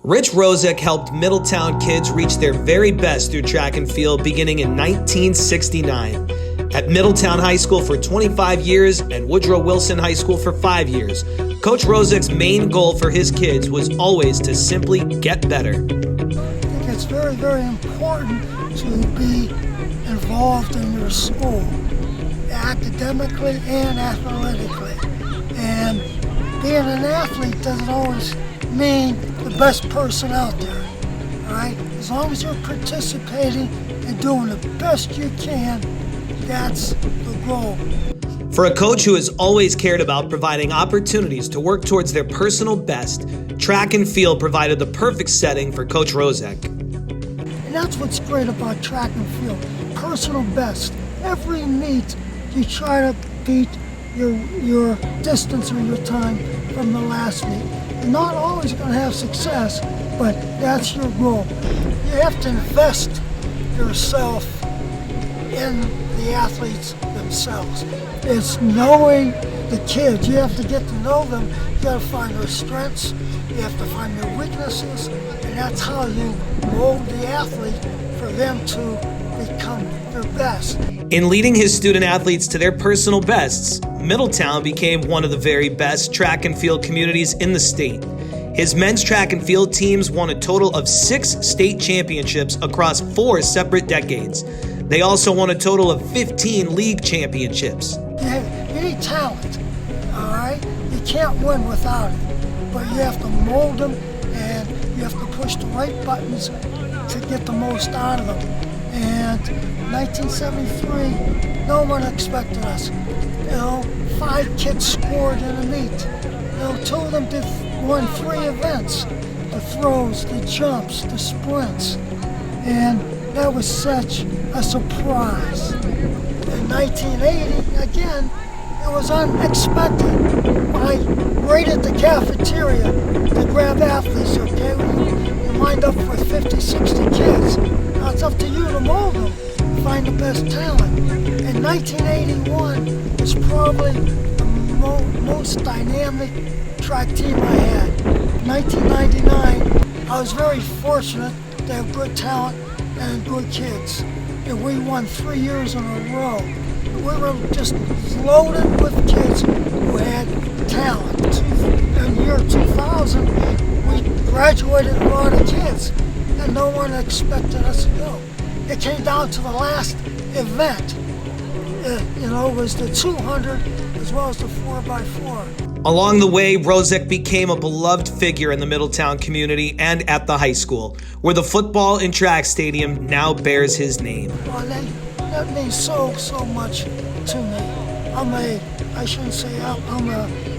Rich Rosek helped Middletown kids reach their very best through track and field beginning in 1969. At Middletown High School for 25 years and Woodrow Wilson High School for 5 years, Coach Rosek's main goal for his kids was always to simply get better. I think it's very, very important to be involved in your school, academically and athletically. And being an athlete doesn't always mean the best person out there, all right? As long as you're participating and doing the best you can, that's the goal. For a coach who has always cared about providing opportunities to work towards their personal best, track and field provided the perfect setting for Coach Rosek. And that's what's great about track and field, personal best. Every meet, you try to beat your distance or your time from the last meet. You're not always going to have success, but that's your goal. You have to invest yourself in the athletes themselves. It's knowing the kids. You have to get to know them. You got to find their strengths. You have to find their weaknesses, and that's how you mold the athlete for them to become their best. In leading his student athletes to their personal bests, Middletown became one of the very best track and field communities in the state. His men's track and field teams won a total of 6 state championships across 4 separate decades. They also won a total of 15 league championships. You need talent, all right? You can't win without it, but you have to mold them and you have to push the right buttons to get the most out of them. And 1973, no one expected us. 5 kids scored in a meet. 2 of them won 3 events: the throws, the jumps, the sprints, and that was such a surprise. In 1980, again, it was unexpected. I raided the cafeteria to grab athletes, okay? We lined up with 50, 60 kids. Now it's up to you to mold them, find the best talent. And 1981 was probably the most dynamic track team I had. 1999, I was very fortunate to have good talent and good kids. And we won 3 years in a row. We were just loaded with kids who had talent. In the year 2000, we graduated a lot of kids, and no one expected us to go. It came down to the last event. It was the 200 as well as the 4x4. Along the way, Rosek became a beloved figure in the Middletown community and at the high school, where the football and track stadium now bears his name. Well, that means so much to me. I'm a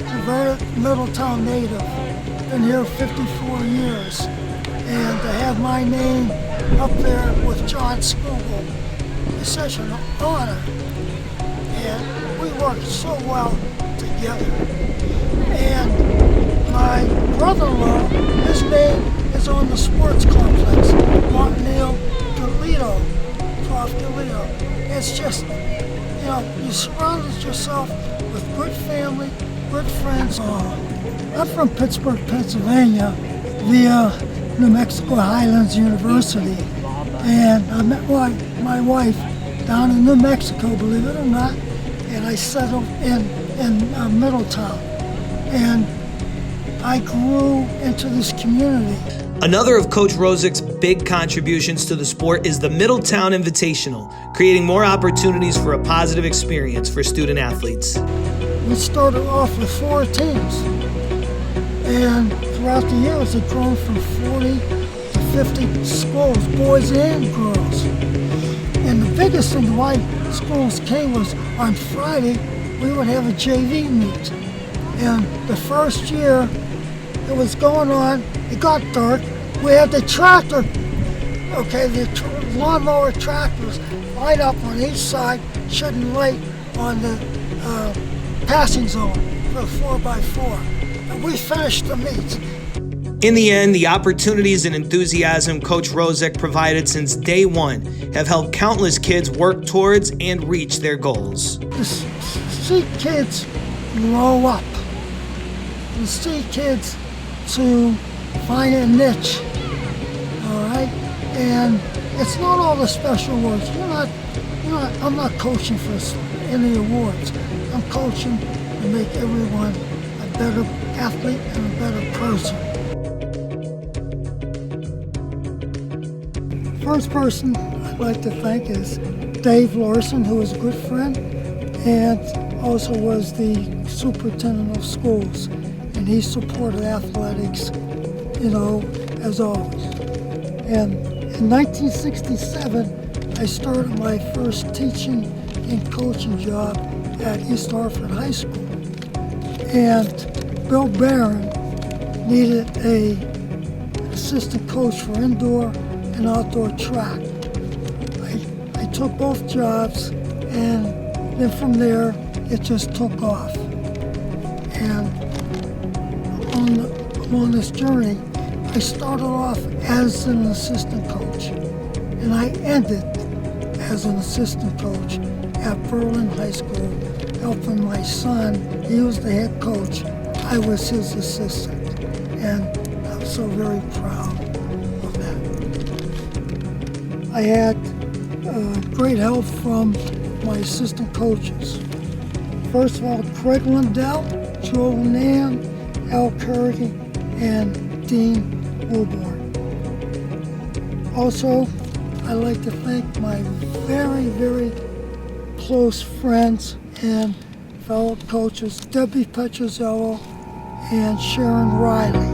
converted Middletown native. Been here 54 years. And to have my name up there with John Scoogle is such an honor. And we work so well together. And my brother-in-law, his name is on the sports complex, Martinelli Galito, Prof. Galito. It's just, you surrounded yourself with good family, good friends. I'm from Pittsburgh, Pennsylvania, via New Mexico Highlands University. And I met my wife down in New Mexico, believe it or not, and I settled in Middletown. And I grew into this community. Another of Coach Rosek's big contributions to the sport is the Middletown Invitational, creating more opportunities for a positive experience for student athletes. We started off with 4 teams, and throughout the years it grew from 40 to 50 schools, boys and girls. And the biggest thing why schools came was on Friday we would have a JV meet. And the first year it was going on, it got dark. We had the tractor, the lawnmower tractors lined up on each side, shedding light on the passing zone for a 4x4. And we finished the meet. In the end, the opportunities and enthusiasm Coach Rosek provided since day one have helped countless kids work towards and reach their goals. To see kids grow up, to see kids to find a niche, all right? And it's not all the special awards. I'm not coaching for any awards. I'm coaching to make everyone a better athlete and a better person. First person I'd like to thank is Dave Larson, who is a good friend and also was the superintendent of schools. And he supported athletics, as always. And in 1967, I started my first teaching and coaching job at East Hartford High School. And Bill Barron needed an assistant coach for indoor and outdoor track. I took both jobs, and then from there, it just took off. And on this journey, I started off as an assistant coach, and I ended as an assistant coach at Berlin High School, helping my son. He was the head coach. I was his assistant, and I'm so very proud of that. I had great help from my assistant coaches. First of all, Craig Lindell, Joe Nam, Al Curry, and Dean Wilborn. Also, I'd like to thank my very, very close friends and fellow coaches, Debbie Petrozello and Sharon Riley.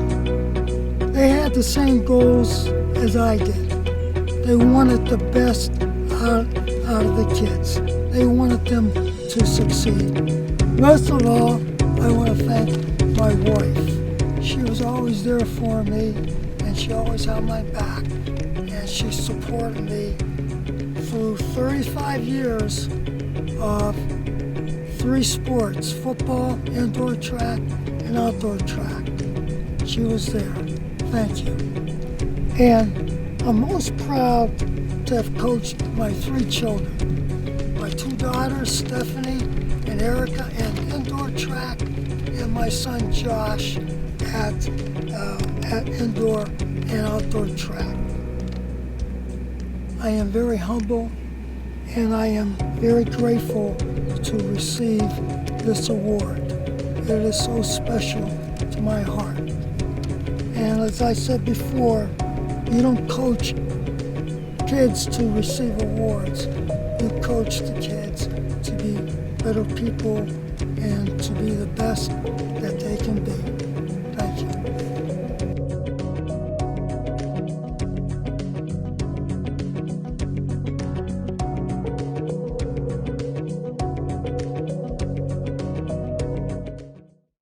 They had the same goals as I did. They wanted the best out of the kids. They wanted them to succeed. Most of all, I want to thank my wife. She was always there for me, and she always had my back, and she supported me through 35 years of 3 sports: football, indoor track, and outdoor track. She was there. Thank you. And I'm most proud to have coached my 3 children. My 2 daughters, Stephanie and Erica, at indoor track, and my son Josh at indoor and outdoor track. I am very humble, and I am very grateful to receive this award. It is so special to my heart. And as I said before, you don't coach kids to receive awards. You coach the kids to be better people and to be the best that they can be.